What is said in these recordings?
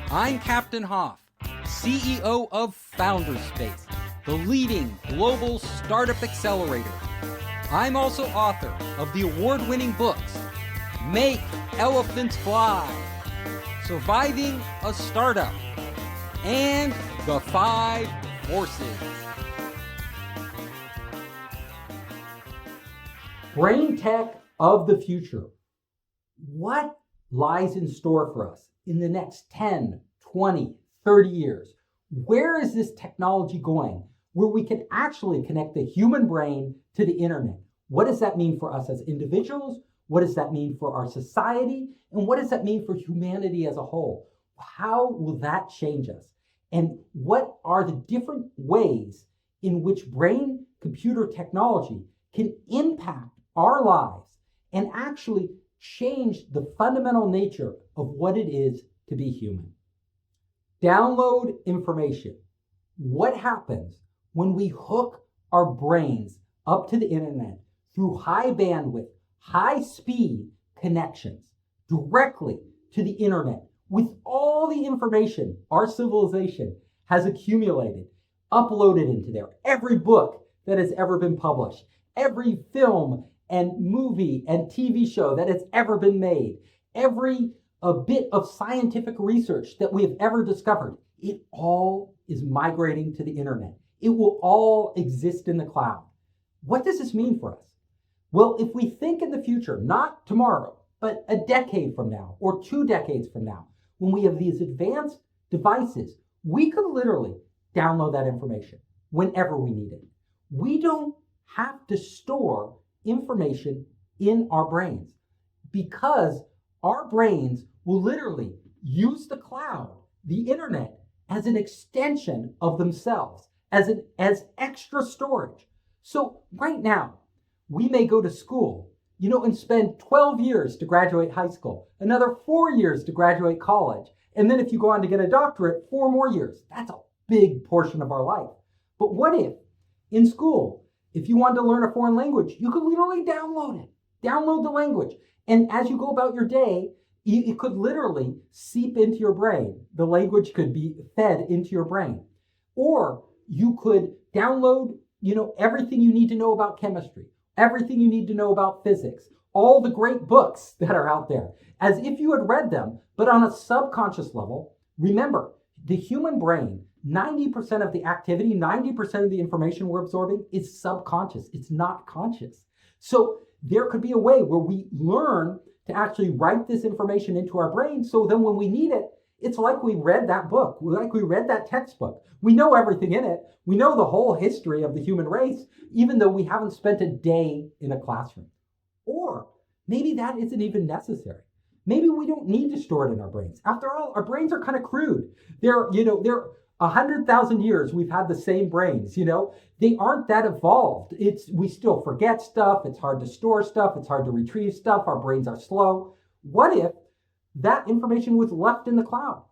I'm Captain Hoff, CEO of Founderspace, the leading global startup accelerator. I'm also author of the award-winning books, Make Elephants Fly, Surviving a Startup, and The Five Forces. Brain tech of the future. What lies in store for us in the next 10, 20, 30 years? Where is this technology going where we can actually connect the human brain to the internet? What does that mean for us as individuals? What does that mean for our society? And what does that mean for humanity as a whole? How will that change us? And what are the different ways in which brain-computer technology can impact our lives and actually change the fundamental nature of what it is to be human? Download information. What happens when we hook our brains up to the internet through high bandwidth, high speed connections directly to the internet with all the information our civilization has accumulated, uploaded into there? Every book that has ever been published, every film and movie and TV show that has ever been made, every bit of scientific research that we have ever discovered, it all is migrating to the internet. It will all exist in the cloud. What does this mean for us? Well, if we think in the future, not tomorrow, but a decade from now or 2 decades from now, when we have these advanced devices, we could literally download that information whenever we need it. We don't have to store information in our brains because our brains will literally use the cloud, the internet, as an extension of themselves, as extra storage. So right now, we may go to school, and spend 12 years to graduate high school, another 4 years to graduate college, and then if you go on to get a doctorate, 4 more years. That's a big portion of our life. But what if in school, if you wanted to learn a foreign language, you could literally download it, download the language. And as you go about your day, it could literally seep into your brain. The language could be fed into your brain. Or you could download, everything you need to know about chemistry, everything you need to know about physics, all the great books that are out there, as if you had read them, but on a subconscious level. Remember, the human brain, 90% of the activity, 90% of the information we're absorbing is subconscious. It's not conscious. So there could be a way where we learn to actually write this information into our brain. So then when we need it, it's like we read that book, like we read that textbook. We know everything in it. We know the whole history of the human race, even though we haven't spent a day in a classroom. Or maybe that isn't even necessary. Maybe we don't need to store it in our brains. After all, our brains are kind of crude. They're 100,000 years we've had the same brains, They aren't that evolved. We still forget stuff. It's hard to store stuff. It's hard to retrieve stuff. Our brains are slow. What if that information was left in the cloud?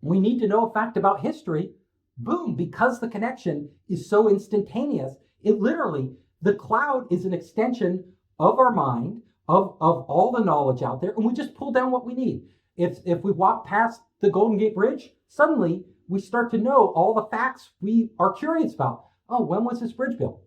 We need to know a fact about history. Boom, because the connection is so instantaneous, the cloud is an extension of our mind, of all the knowledge out there, and we just pull down what we need. If we walk past the Golden Gate Bridge, suddenly we start to know all the facts we are curious about. Oh, when was this bridge built?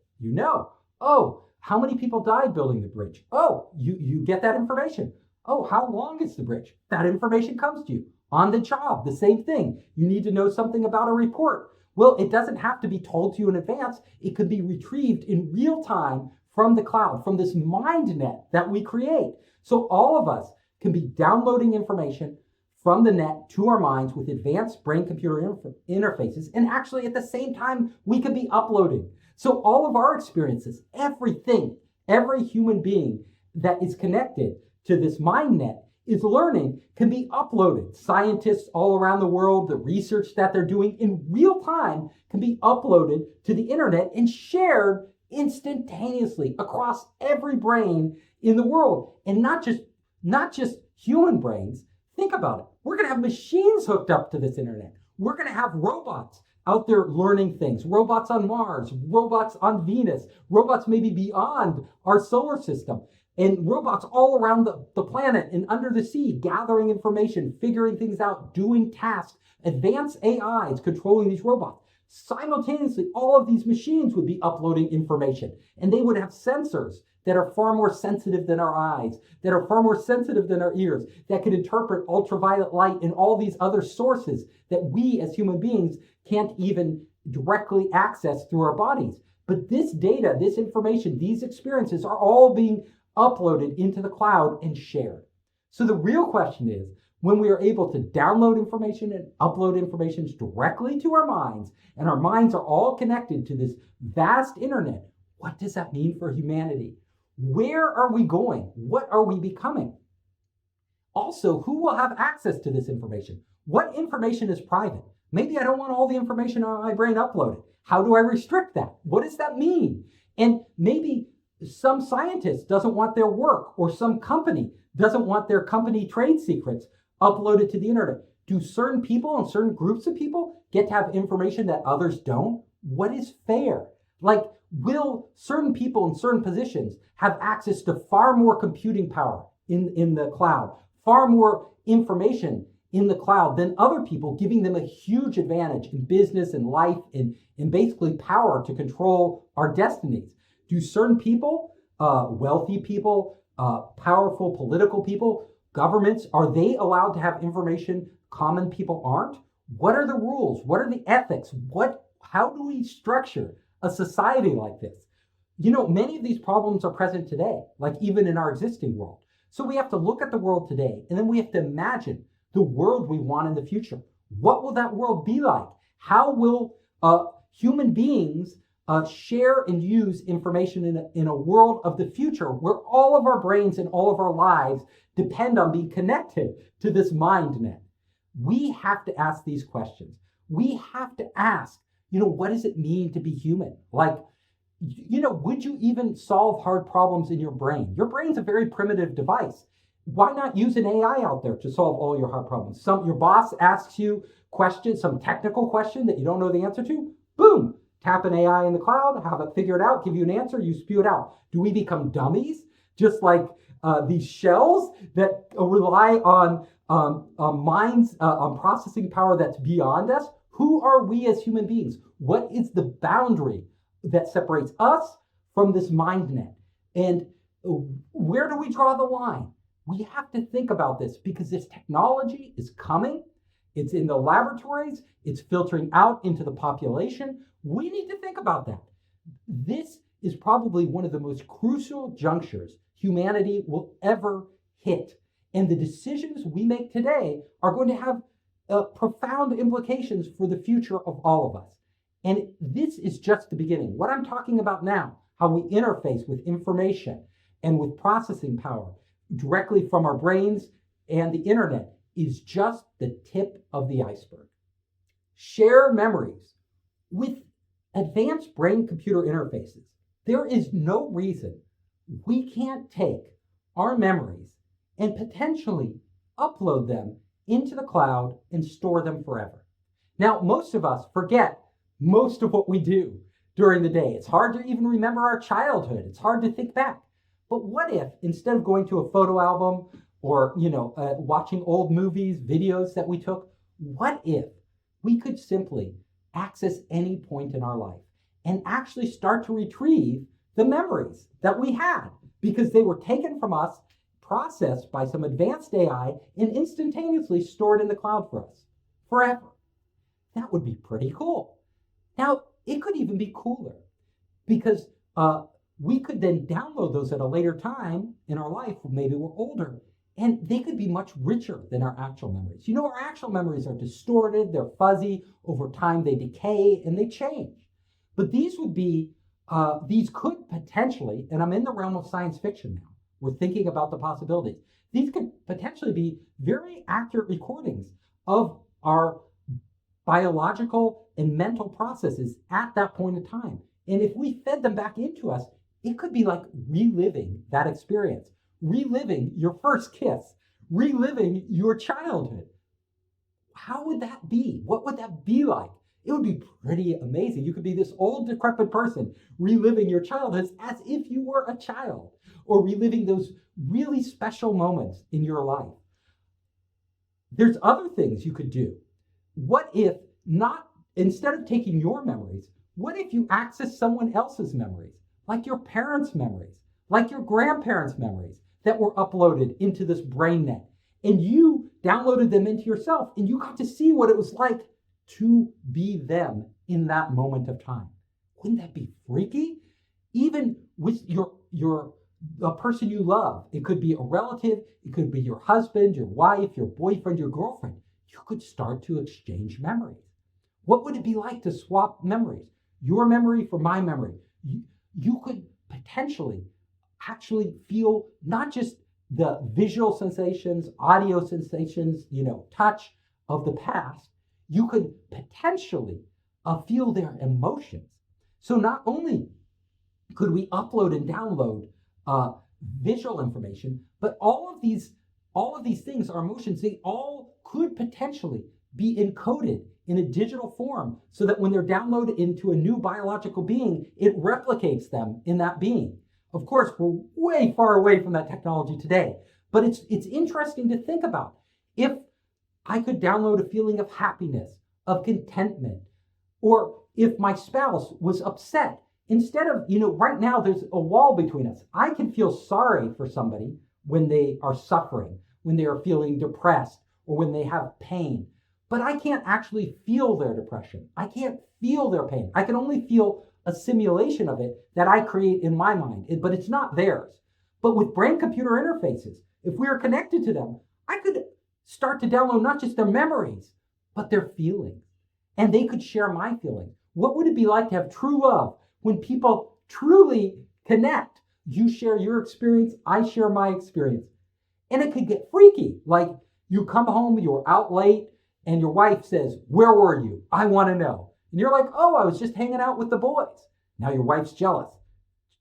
Oh, how many people died building the bridge? Oh, you get that information. Oh, how long is the bridge? That information comes to you. On the job, the same thing. You need to know something about a report. Well, it doesn't have to be told to you in advance. It could be retrieved in real time from the cloud, from this mind net that we create. So all of us can be downloading information from the net to our minds with advanced brain-computer interfaces. And actually at the same time, we could be uploading. So all of our experiences, everything, every human being that is connected to this mind net is learning can be uploaded. Scientists all around the world, the research that they're doing in real time can be uploaded to the internet and shared instantaneously across every brain in the world. And not just human brains. Think about it. We're going to have machines hooked up to this internet. We're going to have robots out there learning things. Robots on Mars, robots on Venus, robots maybe beyond our solar system. and robots all around the planet and under the sea, gathering information, figuring things out, doing tasks, advanced AIs controlling these robots. Simultaneously, all of these machines would be uploading information, and they would have sensors that are far more sensitive than our eyes, that are far more sensitive than our ears, that could interpret ultraviolet light and all these other sources that we as human beings can't even directly access through our bodies. But this data, this information, these experiences are all being uploaded into the cloud and shared. So the real question is, when we are able to download information and upload information directly to our minds, and our minds are all connected to this vast internet, what does that mean for humanity? Where are we going? What are we becoming? Also, who will have access to this information? What information is private? Maybe I don't want all the information on my brain uploaded. How do I restrict that? What does that mean? And maybe some scientist doesn't want their work, or some company doesn't want their company trade secrets uploaded to the internet. Do certain people and certain groups of people get to have information that others don't? What is fair? Like, will certain people in certain positions have access to far more computing power in the cloud, far more information in the cloud than other people, giving them a huge advantage in business and life and basically power to control our destinies? Do certain people, wealthy people, powerful political people, governments, are they allowed to have information common people aren't? What are the rules? What are the ethics? How do we structure a society like this? You know, many of these problems are present today, like even in our existing world. So we have to look at the world today, and then we have to imagine the world we want in the future. What will that world be like? How will human beings share and use information in a world of the future where all of our brains and all of our lives depend on being connected to this mind net? We have to ask these questions. We have to ask, what does it mean to be human? Like, would you even solve hard problems in your brain? Your brain's a very primitive device. Why not use an AI out there to solve all your hard problems? Your boss asks you questions, some technical question that you don't know the answer to, boom, tap an AI in the cloud, have it figure it out, give you an answer, you spew it out. Do we become dummies? Just like these shells that rely on minds, on processing power that's beyond us? Who are we as human beings? What is the boundary that separates us from this mind net? And where do we draw the line? We have to think about this because this technology is coming. It's in the laboratories. It's filtering out into the population. We need to think about that. This is probably one of the most crucial junctures humanity will ever hit. And the decisions we make today are going to have profound implications for the future of all of us. And this is just the beginning. What I'm talking about now, how we interface with information and with processing power directly from our brains and the internet, is just the tip of the iceberg. Share memories with advanced brain-computer interfaces. There is no reason we can't take our memories and potentially upload them into the cloud and store them forever. Now, most of us forget most of what we do during the day. It's hard to even remember our childhood. It's hard to think back. But what if, instead of going to a photo album or watching old movies, videos that we took, what if we could simply access any point in our life and actually start to retrieve the memories that we had because they were taken from us, processed by some advanced AI, and instantaneously stored in the cloud for us forever? That would be pretty cool. Now, it could even be cooler because we could then download those at a later time in our life, maybe we're older, and they could be much richer than our actual memories. Our actual memories are distorted, they're fuzzy, over time they decay and they change. But these could potentially, and I'm in the realm of science fiction now, we're thinking about the possibilities. These could potentially be very accurate recordings of our biological and mental processes at that point in time. And if we fed them back into us, it could be like reliving that experience, reliving your first kiss, reliving your childhood. How would that be? What would that be like? It would be pretty amazing. You could be this old, decrepit person reliving your childhood as if you were a child. or reliving those really special moments in your life. There's other things you could do. What if instead of taking your memories, what if you access someone else's memories, like your parents' memories, like your grandparents' memories that were uploaded into this brain net, and you downloaded them into yourself, and you got to see what it was like to be them in that moment of time? Wouldn't that be freaky? Even with a person you love, it could be a relative, it could be your husband, your wife, your boyfriend, your girlfriend. You could start to exchange memories. What would it be like to swap memories? Your memory for my memory. You could potentially actually feel not just the visual sensations, audio sensations, touch of the past. You could potentially feel their emotions. So not only could we upload and download visual information, but all of these things are emotions. They all could potentially be encoded in a digital form so that when they're downloaded into a new biological being, it replicates them in that being. Of course, we're way far away from that technology today, but it's interesting to think about. If I could download a feeling of happiness, of contentment, or if my spouse was upset, instead of, right now there's a wall between us. I can feel sorry for somebody when they are suffering, when they are feeling depressed, or when they have pain. But I can't actually feel their depression. I can't feel their pain. I can only feel a simulation of it that I create in my mind, but it's not theirs. But with brain-computer interfaces, if we are connected to them, I could start to download not just their memories, but their feelings. And they could share my feelings. What would it be like to have true love when people truly connect? You share your experience, I share my experience. And it could get freaky. Like you come home, you're out late, and your wife says, "Where were you? I want to know." And you're like, "Oh, I was just hanging out with the boys." Now your wife's jealous.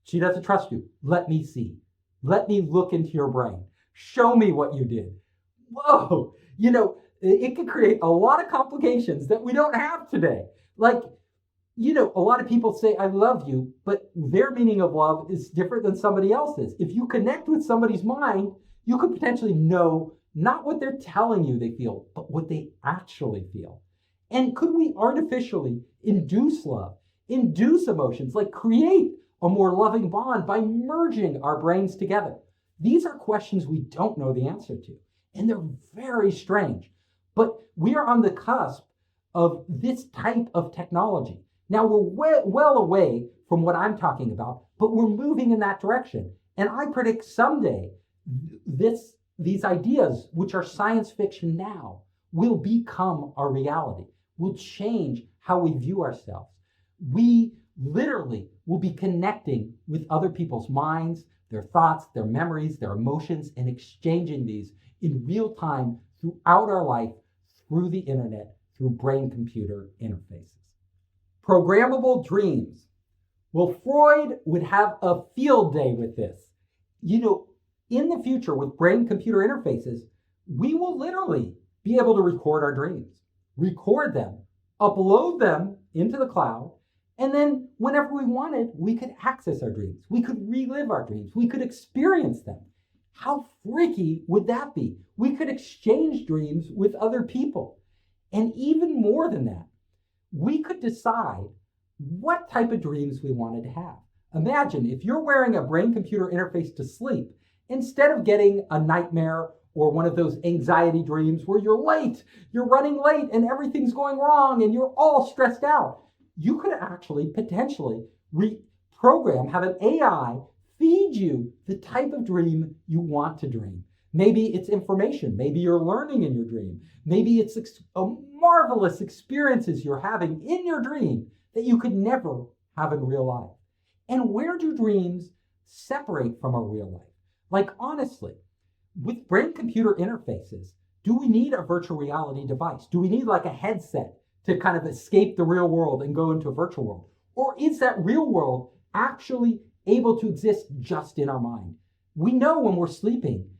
She doesn't trust you. Let me see. Let me look into your brain. Show me what you did. Whoa. It could create a lot of complications that we don't have today. Like, a lot of people say, "I love you," but their meaning of love is different than somebody else's. If you connect with somebody's mind, you could potentially know not what they're telling you they feel, but what they actually feel. And could we artificially induce love, induce emotions, like create a more loving bond by merging our brains together? These are questions we don't know the answer to, and they're very strange. But we are on the cusp of this type of technology. Now, we're well away from what I'm talking about, but we're moving in that direction. And I predict someday these ideas, which are science fiction now, will become our reality, will change how we view ourselves. We literally will be connecting with other people's minds, their thoughts, their memories, their emotions, and exchanging these in real time throughout our life, through the internet, through brain-computer interfaces. Programmable dreams. Well, Freud would have a field day with this. In the future, with brain-computer interfaces, we will literally be able to record our dreams, record them, upload them into the cloud, and then whenever we wanted, we could access our dreams. We could relive our dreams. We could experience them. How freaky would that be? We could exchange dreams with other people. And even more than that, we could decide what type of dreams we wanted to have. Imagine if you're wearing a brain-computer interface to sleep, instead of getting a nightmare or one of those anxiety dreams where you're late, you're running late and everything's going wrong and you're all stressed out, you could actually potentially have an AI feed you the type of dream you want to dream. Maybe it's information. Maybe you're learning in your dream. Maybe it's marvelous experiences you're having in your dream that you could never have in real life. And where do dreams separate from our real life? Like, honestly, with brain-computer interfaces, do we need a virtual reality device? Do we need like a headset to kind of escape the real world and go into a virtual world? Or is that real world actually able to exist just in our mind? We know when we're sleeping,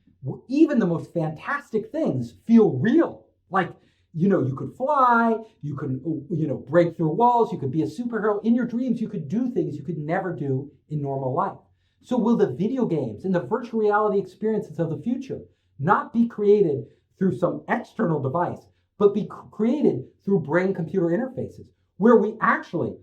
even the most fantastic things feel real. Like, you could fly, you could, break through walls, you could be a superhero. In your dreams, you could do things you could never do in normal life. So will the video games and the virtual reality experiences of the future not be created through some external device, but be created through brain-computer interfaces, where we actually,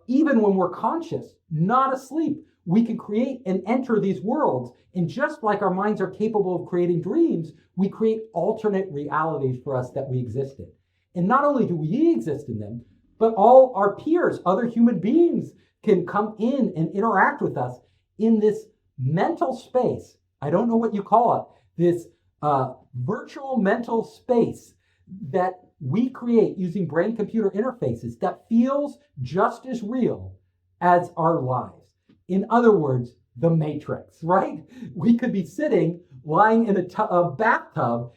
even when we're conscious, not asleep, we can create and enter these worlds. And just like our minds are capable of creating dreams, we create alternate realities for us that we exist in. And not only do we exist in them, but all our peers, other human beings, can come in and interact with us in this mental space. I don't know what you call it, this virtual mental space that we create using brain-computer interfaces that feels just as real as our lives. In other words, the Matrix, right? We could be sitting, lying in a bathtub,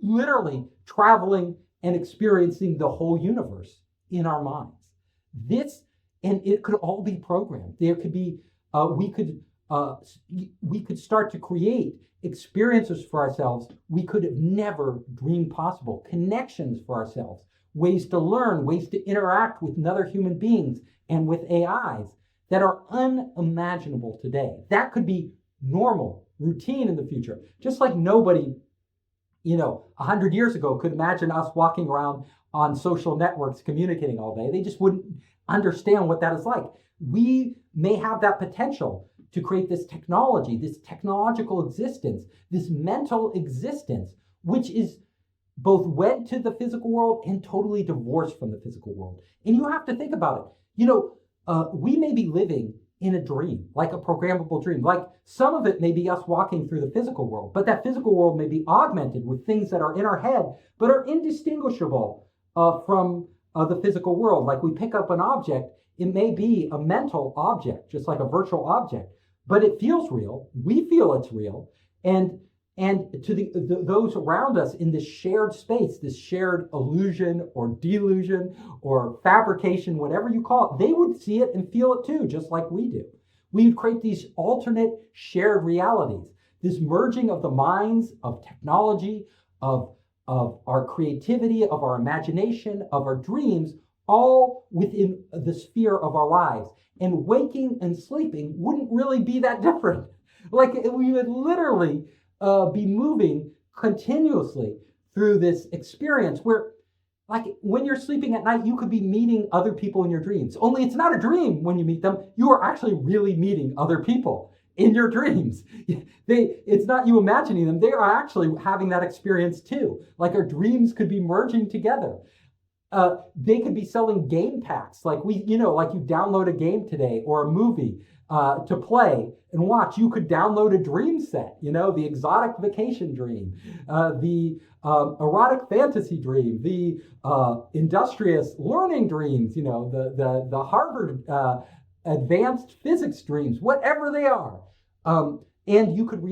literally traveling and experiencing the whole universe in our minds. And it could all be programmed. There could be, we could start to create experiences for ourselves we could have never dreamed possible, connections for ourselves, ways to learn, ways to interact with other human beings and with AIs that are unimaginable today. That could be normal, routine in the future. Just like nobody, 100 years ago could imagine us walking around on social networks communicating all day. They just wouldn't understand what that is like. We may have that potential to create this technology, this technological existence, this mental existence, which is both wed to the physical world and totally divorced from the physical world. And you have to think about it. We may be living in a dream, like a programmable dream. Like some of it may be us walking through the physical world, but that physical world may be augmented with things that are in our head, but are indistinguishable from the physical world. Like we pick up an object, it may be a mental object, just like a virtual object, but it feels real. We feel it's real. And to those around us in this shared space, this shared illusion or delusion or fabrication, whatever you call it, they would see it and feel it too, just like we do. We would create these alternate shared realities, this merging of the minds, of technology, of our creativity, of our imagination, of our dreams, all within the sphere of our lives. And waking and sleeping wouldn't really be that different. Like we would literally be moving continuously through this experience where, like, when you're sleeping at night, you could be meeting other people in your dreams. Only it's not a dream when you meet them. You are actually really meeting other people in your dreams. It's not you imagining them. They are actually having that experience too. Like our dreams could be merging together. They could be selling game packs, like like you download a game today or a movie to play and watch. You could download a dream set, the exotic vacation dream, the erotic fantasy dream, the industrious learning dreams, the Harvard advanced physics dreams, whatever they are. And you could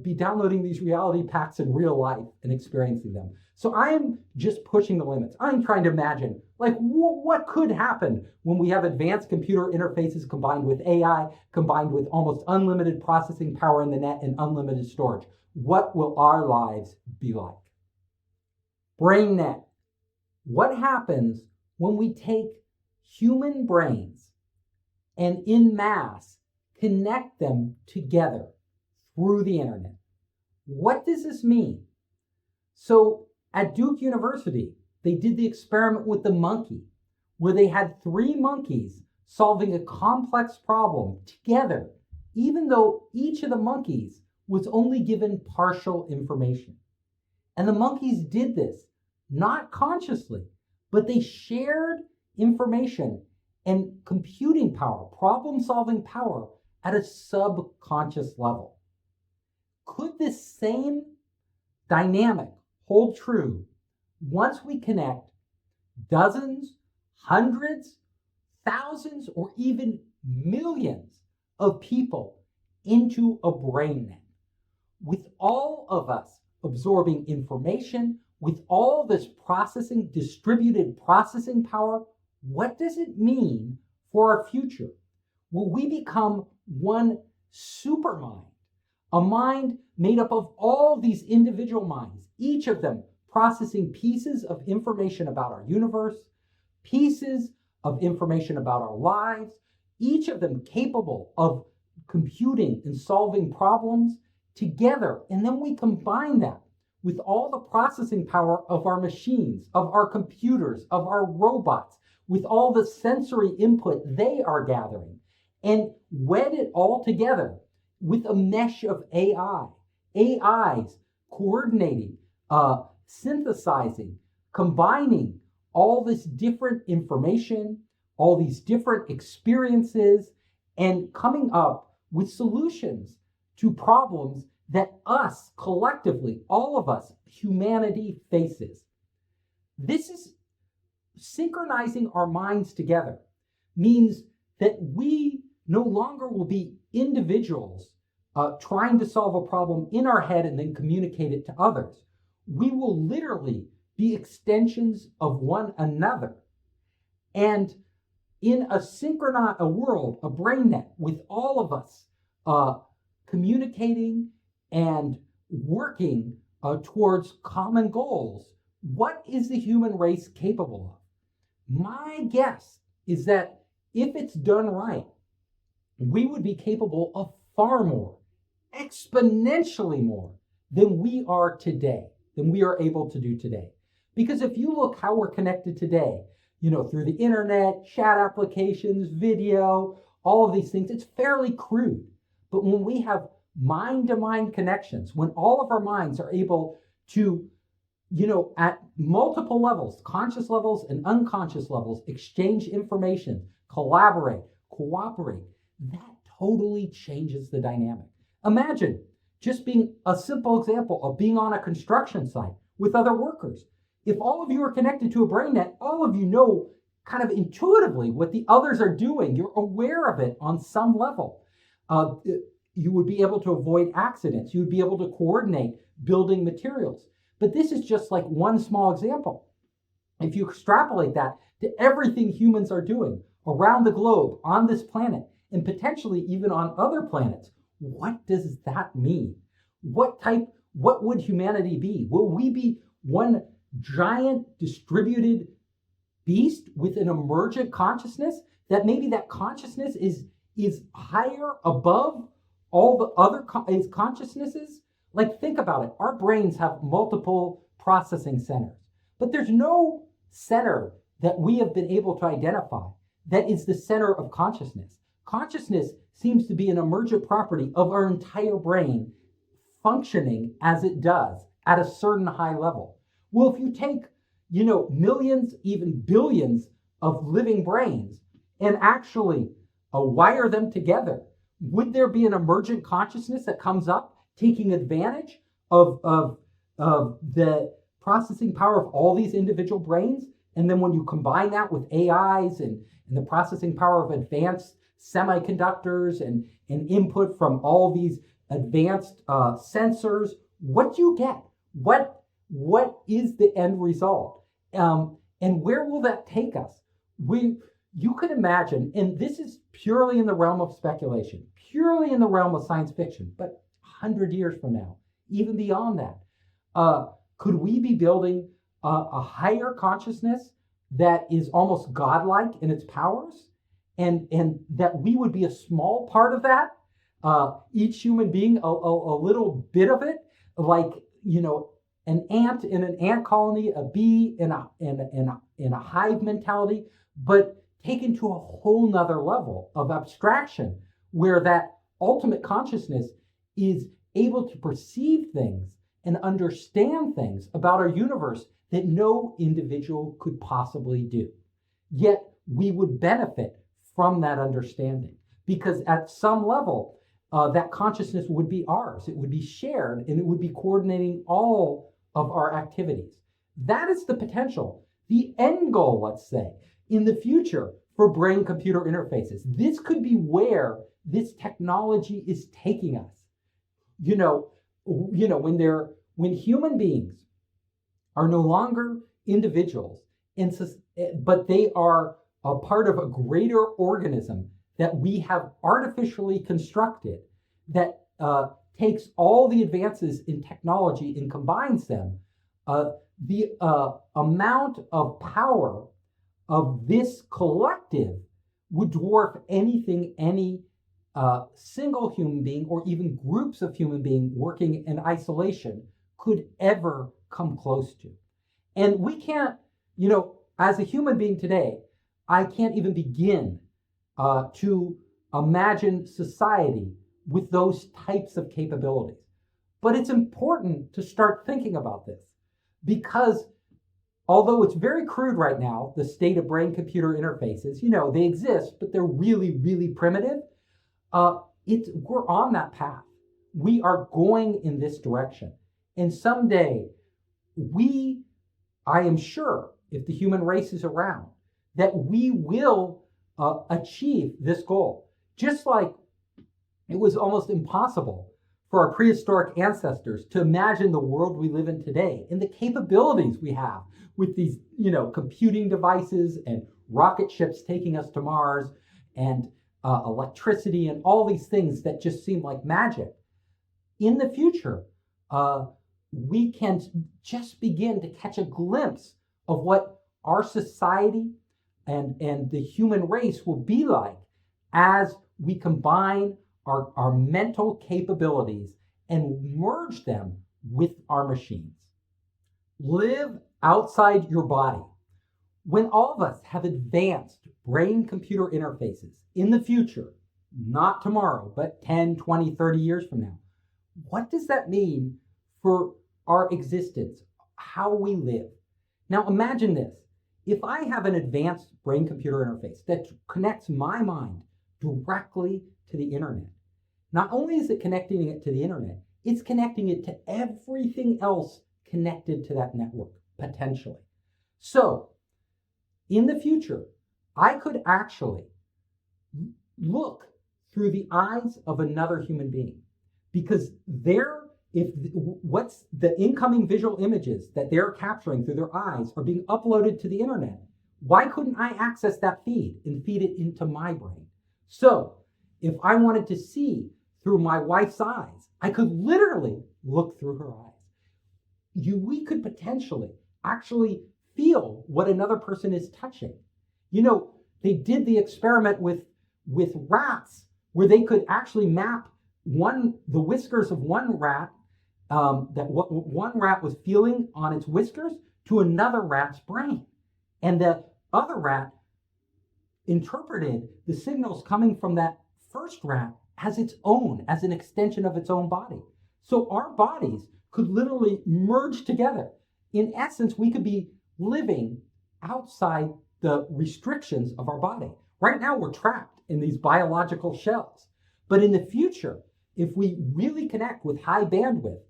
be downloading these reality packs in real life and experiencing them. So I am just pushing the limits. I'm trying to imagine, like, what could happen when we have advanced computer interfaces combined with AI, combined with almost unlimited processing power in the net and unlimited storage. What will our lives be like? BrainNet. What happens when we take human brains and in mass connect them together through the internet? What does this mean? So at Duke University, they did the experiment with the monkey, where they had 3 monkeys solving a complex problem together, even though each of the monkeys was only given partial information. And the monkeys did this, not consciously, but they shared information and computing power, problem-solving power at a subconscious level. Could this same dynamic hold true once we connect dozens, hundreds, thousands, or even millions of people into a brain net? With all of us absorbing information, with all this distributed processing power, what does it mean for our future? Will we become one supermind? A mind made up of all these individual minds, each of them processing pieces of information about our universe, pieces of information about our lives, each of them capable of computing and solving problems together. And then we combine that with all the processing power of our machines, of our computers, of our robots, with all the sensory input they are gathering, and wed it all together with a mesh of AIs coordinating, synthesizing, combining all this different information, all these different experiences, and coming up with solutions to problems that us collectively, all of us, humanity faces. This is synchronizing our minds together, means that we no longer will be individuals trying to solve a problem in our head and then communicate it to others. We will literally be extensions of one another. And in a synchronized world, a brain net with all of us communicating and working towards common goals, what is the human race capable of? My guess is that if it's done right, we would be capable of far more, exponentially more than we are today, than we are able to do today. Because if you look how we're connected today, through the internet, chat applications, video, all of these things, it's fairly crude. But when we have mind-to-mind connections, when all of our minds are able to, at multiple levels, conscious levels and unconscious levels, exchange information, collaborate, cooperate, that totally changes the dynamic. Imagine just being a simple example of being on a construction site with other workers. If all of you are connected to a brain net, all of you know kind of intuitively what the others are doing. You're aware of it on some level. You would be able to avoid accidents. You would be able to coordinate building materials. But this is just like one small example. If you extrapolate that to everything humans are doing around the globe, on this planet, and potentially even on other planets, what does that mean? What would humanity be? Will we be one giant distributed beast with an emergent consciousness that maybe that consciousness is higher above all the other consciousnesses? Like, think about it. Our brains have multiple processing centers, but there's no center that we have been able to identify that is the center of consciousness. Consciousness seems to be an emergent property of our entire brain functioning as it does at a certain high level. Well, if you take, millions, even billions of living brains and actually wire them together, would there be an emergent consciousness that comes up taking advantage of the processing power of all these individual brains? And then when you combine that with AIs and the processing power of advanced semiconductors and input from all these advanced sensors, what do you get? What is the end result? And where will that take us? You could imagine, and this is purely in the realm of speculation, purely in the realm of science fiction, but 100 years from now, even beyond that, could we be building a higher consciousness that is almost godlike in its powers? And that we would be a small part of that, each human being a little bit of it, like, an ant in an ant colony, a bee in a hive mentality, but taken to a whole nother level of abstraction, where that ultimate consciousness is able to perceive things and understand things about our universe that no individual could possibly do. Yet we would benefit from that understanding, because at some level, that consciousness would be ours. It would be shared, and it would be coordinating all of our activities. That is the potential, the end goal, let's say, in the future for brain-computer interfaces. This could be where this technology is taking us. When human beings are no longer individuals, but they are a part of a greater organism that we have artificially constructed, that takes all the advances in technology and combines them, the amount of power of this collective would dwarf anything any a single human being or even groups of human beings working in isolation could ever come close to. And we can't, as a human being today, I can't even begin to imagine society with those types of capabilities. But it's important to start thinking about this because although it's very crude right now, the state of brain-computer interfaces, they exist, but they're really, really primitive. We're on that path. We are going in this direction. And someday, I am sure, if the human race is around, that we will achieve this goal. Just like it was almost impossible for our prehistoric ancestors to imagine the world we live in today and the capabilities we have with these, computing devices and rocket ships taking us to Mars and electricity and all these things that just seem like magic. In the future, we can just begin to catch a glimpse of what our society and the human race will be like as we combine our mental capabilities and merge them with our machines. Live outside your body. When all of us have advanced brain-computer interfaces in the future, not tomorrow, but 10, 20, 30 years from now, what does that mean for our existence, how we live? Now imagine this. If I have an advanced brain-computer interface that connects my mind directly to the internet, not only is it connecting it to the internet, it's connecting it to everything else connected to that network, potentially. So, in the future, I could actually look through the eyes of another human being because what's the incoming visual images that they're capturing through their eyes are being uploaded to the internet. Why couldn't I access that feed and feed it into my brain? So, if I wanted to see through my wife's eyes, I could literally look through her eyes. We could potentially actually feel what another person is touching. They did the experiment with rats where they could actually map the whiskers of one rat that what one rat was feeling on its whiskers to another rat's brain. And the other rat interpreted the signals coming from that first rat as an extension of its own body. So our bodies could literally merge together. In essence, we could be living outside the restrictions of our body. Right now, we're trapped in these biological shells. But in the future, if we really connect with high bandwidth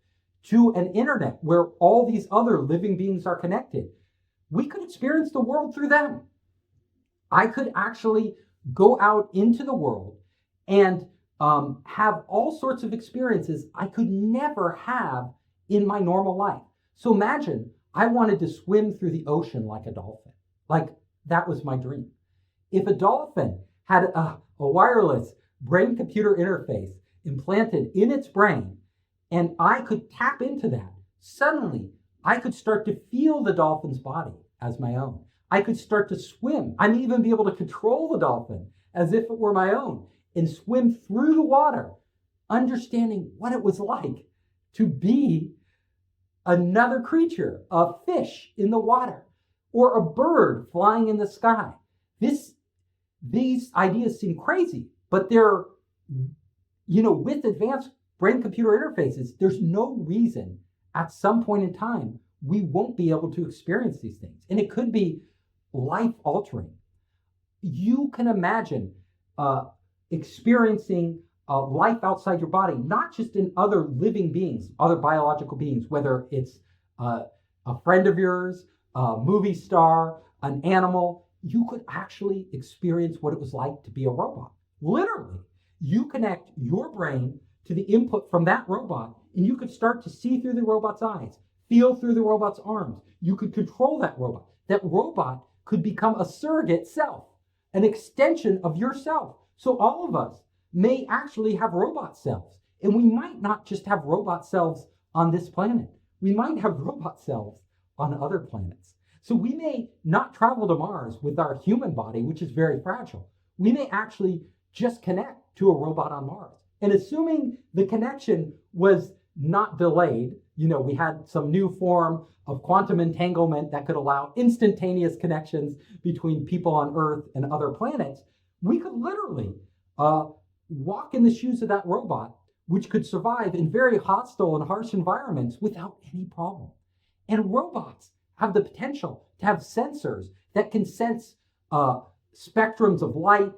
to an internet where all these other living beings are connected, we could experience the world through them. I could actually go out into the world and have all sorts of experiences I could never have in my normal life. So imagine I wanted to swim through the ocean like a dolphin. Like that was my dream. If a dolphin had a wireless brain-computer interface implanted in its brain and I could tap into that, suddenly I could start to feel the dolphin's body as my own. I could start to swim. I may even be able to control the dolphin as if it were my own and swim through the water, understanding what it was like to be another creature, a fish in the water, or a bird flying in the sky. These ideas seem crazy, but they're, with advanced brain-computer interfaces, there's no reason at some point in time we won't be able to experience these things. And it could be life-altering. You can imagine experiencing life outside your body, not just in other living beings, other biological beings, whether it's a friend of yours, a movie star, an animal. You could actually experience what it was like to be a robot. Literally, you connect your brain to the input from that robot, and you could start to see through the robot's eyes, feel through the robot's arms. You could control that robot. That robot could become a surrogate self, an extension of yourself. So all of us may actually have robot selves. And we might not just have robot selves on this planet. We might have robot selves on other planets. So we may not travel to Mars with our human body, which is very fragile. We may actually just connect to a robot on Mars. And assuming the connection was not delayed, we had some new form of quantum entanglement that could allow instantaneous connections between people on Earth and other planets, we could literally walk in the shoes of that robot, which could survive in very hostile and harsh environments without any problem. And robots have the potential to have sensors that can sense spectrums of light,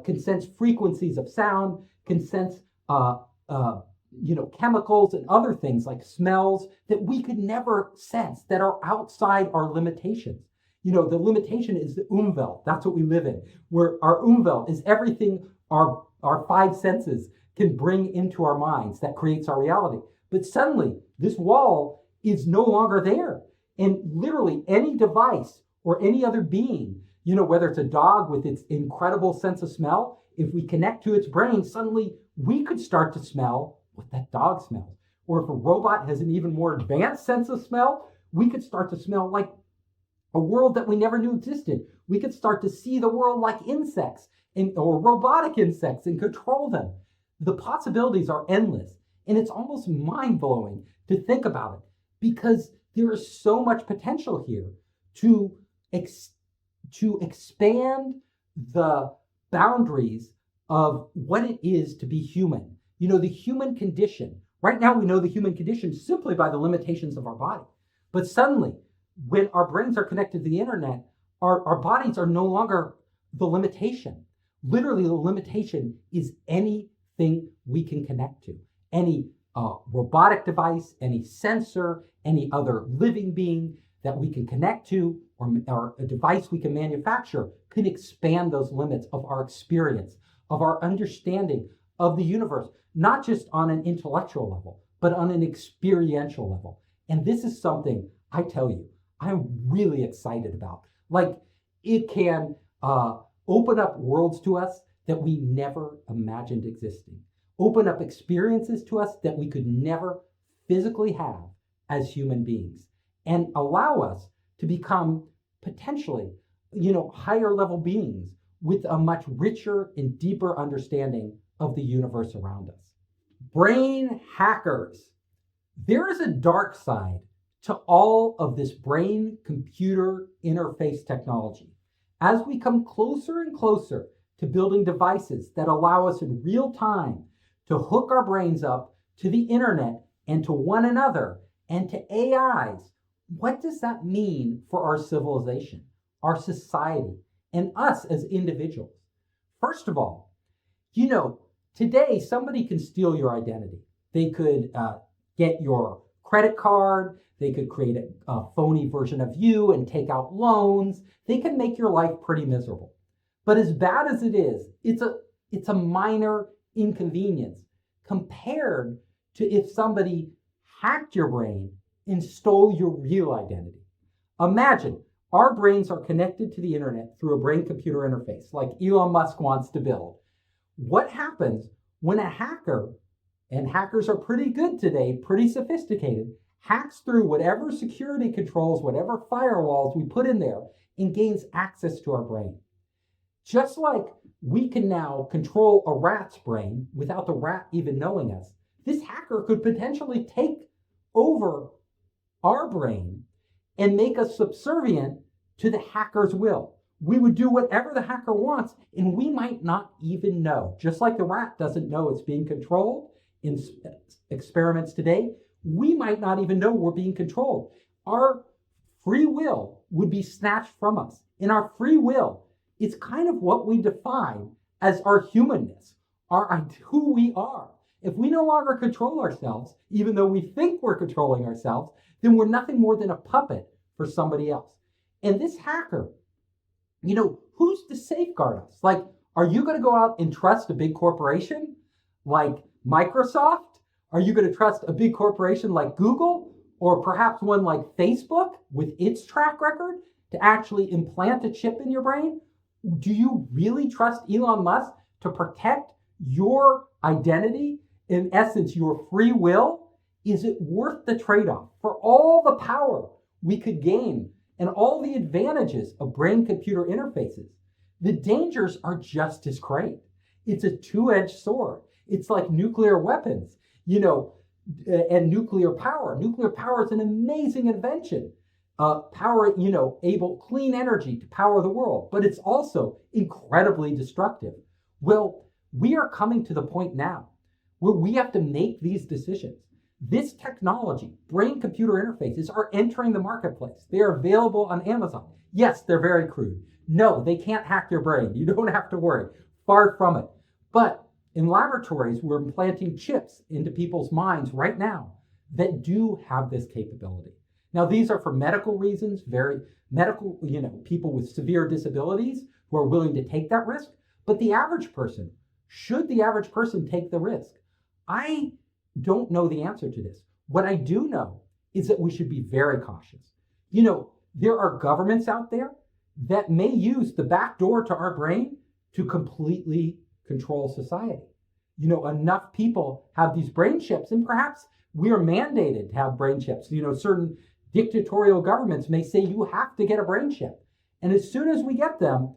can sense frequencies of sound, can sense chemicals and other things like smells that we could never sense, that are outside our limitations. The limitation is the Umwelt. That's what we live in, where our Umwelt is everything our five senses can bring into our minds that creates our reality. But suddenly, this wall is no longer there. And literally any device or any other being, whether it's a dog with its incredible sense of smell, if we connect to its brain, suddenly we could start to smell what that dog smells. Or if a robot has an even more advanced sense of smell, we could start to smell like a world that we never knew existed. We could start to see the world like insects or robotic insects and control them. The possibilities are endless. And it's almost mind-blowing to think about it, because there is so much potential here to expand the boundaries of what it is to be human. The human condition. Right now, we know the human condition simply by the limitations of our body. But suddenly, when our brains are connected to the internet, our bodies are no longer the limitation. Literally, the limitation is anything we can connect to. Any robotic device, any sensor, any other living being that we can connect to, or a device we can manufacture, can expand those limits of our experience, of our understanding of the universe, not just on an intellectual level, but on an experiential level. And this is something, I tell you, I'm really excited about. Like, it can open up worlds to us that we never imagined existing, open up experiences to us that we could never physically have as human beings, and allow us to become potentially, higher level beings with a much richer and deeper understanding of the universe around us. Brain hackers. There is a dark side to all of this brain-computer interface technology. As we come closer and closer to building devices that allow us in real time to hook our brains up to the internet and to one another and to AIs, what does that mean for our civilization, our society, and us as individuals? First of all, today somebody can steal your identity. They could get your credit card. They could create a phony version of you and take out loans. They can make your life pretty miserable. But as bad as it is, it's a minor inconvenience compared to if somebody hacked your brain and stole your real identity. Imagine our brains are connected to the internet through a brain-computer interface like Elon Musk wants to build. What happens when a hacker, and hackers are pretty good today, pretty sophisticated, hacks through whatever security controls, whatever firewalls we put in there, and gains access to our brain? Just like we can now control a rat's brain without the rat even knowing us, this hacker could potentially take over our brain and make us subservient to the hacker's will. We would do whatever the hacker wants, and we might not even know. Just like the rat doesn't know it's being controlled in experiments today, we might not even know we're being controlled. Our free will would be snatched from us. And our free will is kind of what we define as our humanness, who we are. If we no longer control ourselves, even though we think we're controlling ourselves, then we're nothing more than a puppet for somebody else. And this hacker, who's to safeguard us? Like, are you going to go out and trust a big corporation like Microsoft? Are you going to trust a big corporation like Google, or perhaps one like Facebook with its track record to actually implant a chip in your brain? Do you really trust Elon Musk to protect your identity, in essence, your free will? Is it worth the trade-off for all the power we could gain and all the advantages of brain-computer interfaces? The dangers are just as great. It's a two-edged sword. It's like nuclear weapons, and nuclear power. Nuclear power is an amazing invention. Power, clean energy to power the world, but it's also incredibly destructive. Well, we are coming to the point now where we have to make these decisions. This technology, brain-computer interfaces, are entering the marketplace. They are available on Amazon. Yes, they're very crude. No, they can't hack your brain. You don't have to worry. Far from it. But in laboratories, we're implanting chips into people's minds right now that do have this capability. Now, these are for medical reasons, very medical, people with severe disabilities who are willing to take that risk. But the average person, should the average person take the risk? I don't know the answer to this. What I do know is that we should be very cautious. There are governments out there that may use the back door to our brain to completely control society. Enough people have these brain chips, and perhaps we are mandated to have brain chips. Certain dictatorial governments may say you have to get a brain chip. And as soon as we get them,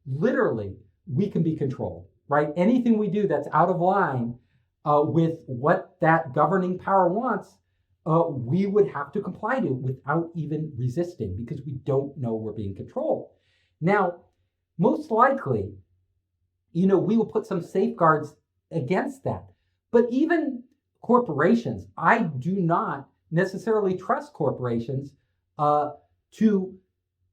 literally we can be controlled, right? Anything we do that's out of line with what that governing power wants, we would have to comply to without even resisting, because we don't know we're being controlled. Now, most likely, we will put some safeguards against that. But even corporations, I do not necessarily trust corporations to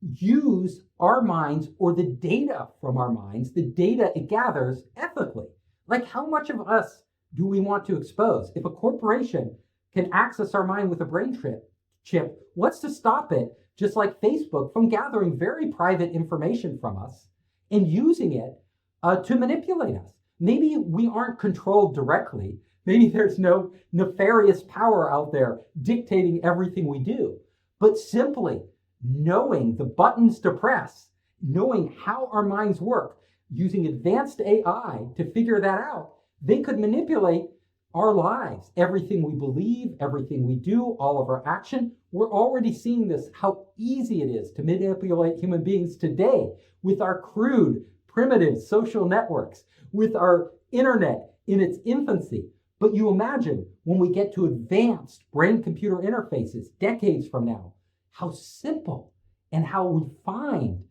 use our minds or the data from our minds, the data it gathers, ethically. Like, how much of us do we want to expose? If a corporation can access our mind with a brain chip, what's to stop it, just like Facebook, from gathering very private information from us and using it to manipulate us? Maybe we aren't controlled directly. Maybe there's no nefarious power out there dictating everything we do. But simply knowing the buttons to press, knowing how our minds work, using advanced AI to figure that out, they could manipulate our lives, everything we believe, everything we do, all of our action. We're already seeing this, how easy it is to manipulate human beings today with our crude, primitive social networks, with our internet in its infancy. But you imagine when we get to advanced brain-computer interfaces decades from now, how simple and how refined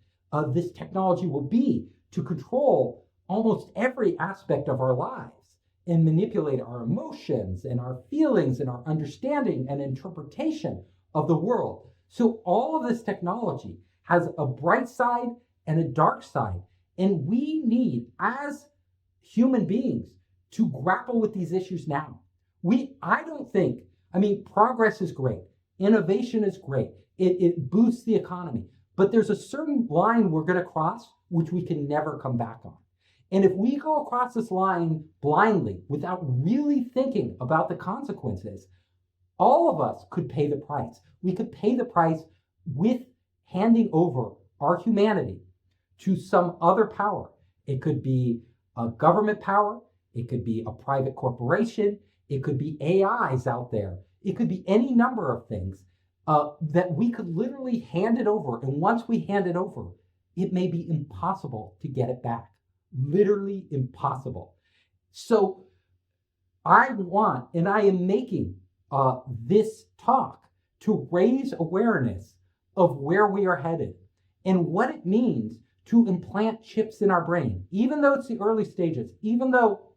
this technology will be to control almost every aspect of our lives and manipulate our emotions and our feelings and our understanding and interpretation of the world. So all of this technology has a bright side and a dark side. And we need, as human beings, to grapple with these issues now. Progress is great. Innovation is great. It boosts the economy. But there's a certain line we're going to cross, which we can never come back on. And if we go across this line blindly, without really thinking about the consequences, all of us could pay the price. We could pay the price with handing over our humanity to some other power. It could be a government power. It could be a private corporation. It could be AIs out there. It could be any number of things that we could literally hand it over. And once we hand it over, it may be impossible to get it back. Literally impossible. So I am making this talk to raise awareness of where we are headed and what it means to implant chips in our brain, even though it's the early stages, even though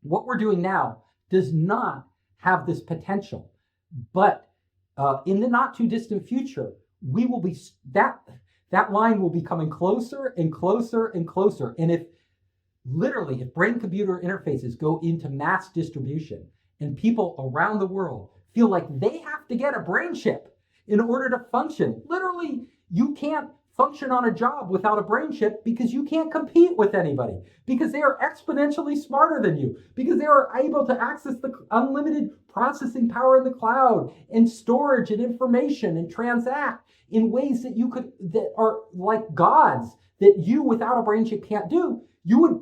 what we're doing now does not have this potential. But in the not too distant future, we will be that line will be coming closer and closer and closer. And if brain-computer interfaces go into mass distribution and people around the world feel like they have to get a brain chip in order to function, literally, you can't function on a job without a brain chip because you can't compete with anybody, because they are exponentially smarter than you, because they are able to access the unlimited processing power in the cloud and storage and information and transact in ways that are like gods, that you without a brain chip can't do. You would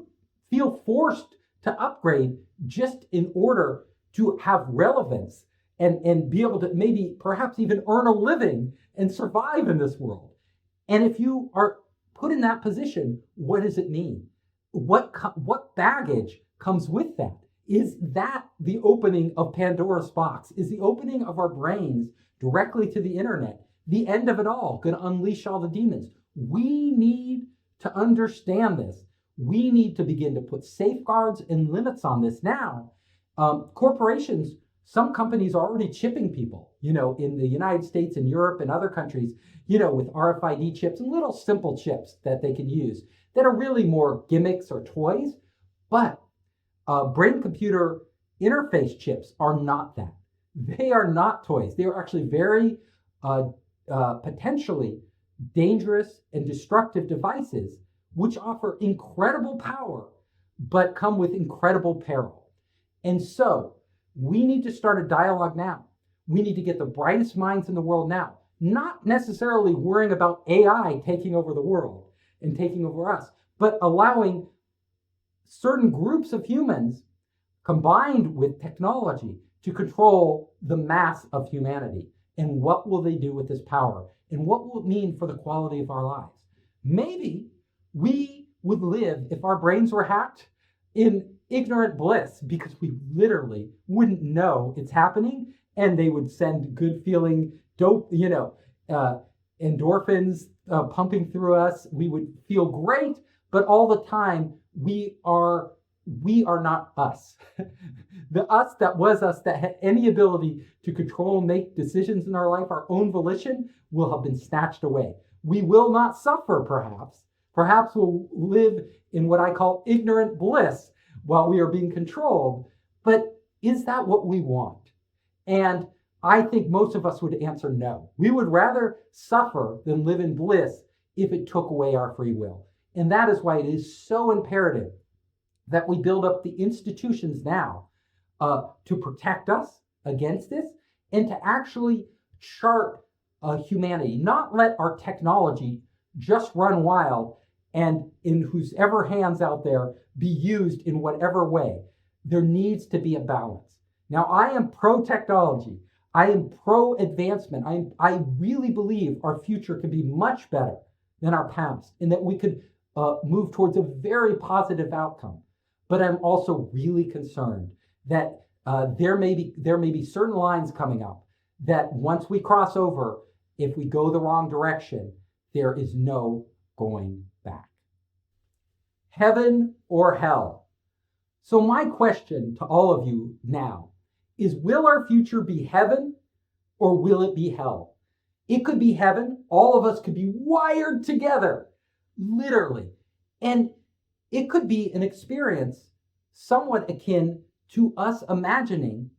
feel forced to upgrade just in order to have relevance and be able to maybe perhaps even earn a living and survive in this world. And if you are put in that position, what does it mean? what baggage comes with that? Is that the opening of Pandora's box? Is the opening of our brains directly to the internet the end of it all, going to unleash all the demons? We need to understand this. We need to begin to put safeguards and limits on this now. Corporations, some companies are already chipping people, in the United States and Europe and other countries, with RFID chips and little simple chips that they can use that are really more gimmicks or toys. But brain-computer interface chips are not that. They are not toys. They are actually very potentially dangerous and destructive devices, which offer incredible power, but come with incredible peril. And so we need to start a dialogue now. We need to get the brightest minds in the world now, not necessarily worrying about AI taking over the world and taking over us, but allowing certain groups of humans combined with technology to control the mass of humanity. And what will they do with this power? And what will it mean for the quality of our lives? Maybe we would live, if our brains were hacked, in ignorant bliss, because we literally wouldn't know it's happening, and they would send good feeling endorphins pumping through us. We would feel great, but all the time we are not us. The us that was us, that had any ability to control and make decisions in our life, our own volition, will have been snatched away. We will not suffer, perhaps. Perhaps we'll live in what I call ignorant bliss while we are being controlled. But is that what we want? And I think most of us would answer no. We would rather suffer than live in bliss if it took away our free will. And that is why it is so imperative that we build up the institutions now to protect us against this, and to actually chart humanity, not let our technology just run wild and in whosever hands out there be used in whatever way. There needs to be a balance. Now, I am pro-technology. I am pro-advancement. I really believe our future could be much better than our past, and that we could move towards a very positive outcome. But I'm also really concerned that there may be certain lines coming up that once we cross over, if we go the wrong direction, there is no going back. Heaven or hell? So my question to all of you now is, will our future be heaven or will it be hell? It could be heaven. All of us could be wired together, literally. And it could be an experience somewhat akin to us imagining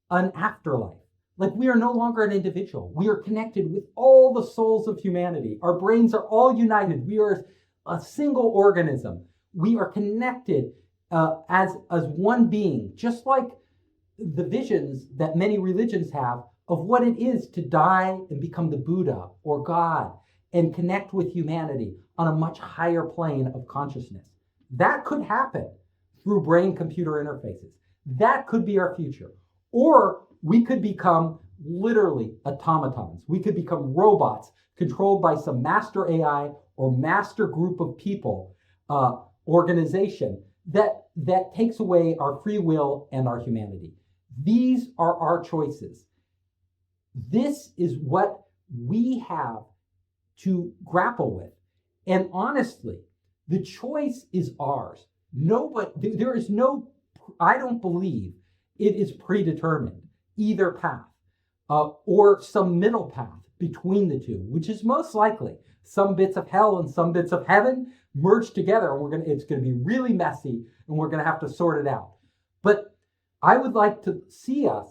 an afterlife. Like, we are no longer an individual. We are connected with all the souls of humanity. Our brains are all united. We are a single organism. We are connected as one being, just like the visions that many religions have of what it is to die and become the Buddha or God and connect with humanity on a much higher plane of consciousness. That could happen through brain-computer interfaces. That could be our future. Or we could become literally automatons. We could become robots controlled by some master AI or master group of people, organization that takes away our free will and our humanity. These are our choices. This is what we have to grapple with. And honestly, the choice is ours. There is no, I don't believe it is predetermined, either path, or some middle path between the two, which is most likely some bits of hell and some bits of heaven merged together. And it's going to be really messy, and we're going to have to sort it out. But I would like to see us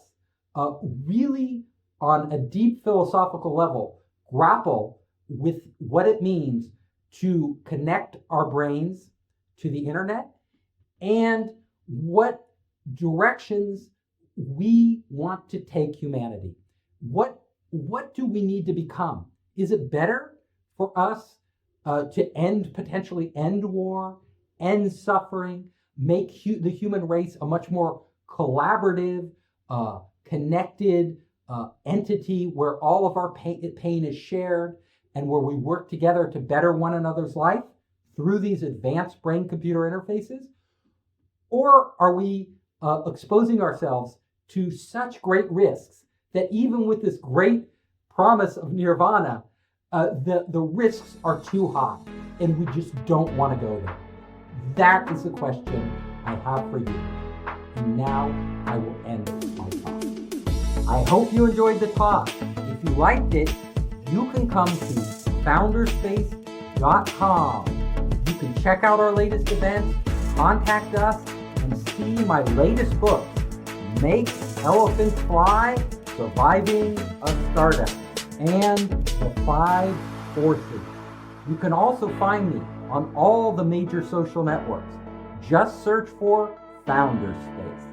really, on a deep philosophical level, grapple with what it means to connect our brains to the internet and what directions we want to take humanity. What do we need to become? Is it better for us to potentially end war, end suffering, make the human race a much more collaborative, connected entity where all of our pain is shared and where we work together to better one another's life? through these advanced brain-computer interfaces? Or are we exposing ourselves to such great risks that even with this great promise of nirvana, the risks are too high and we just don't want to go there? That is the question I have for you. And now I will end my talk. I hope you enjoyed the talk. If you liked it, you can come to founderspace.com. You can check out our latest events, contact us, and see my latest book, Make Elephants Fly, Surviving a Startup, and The 5 Forces. You can also find me on all the major social networks. Just search for Founderspace.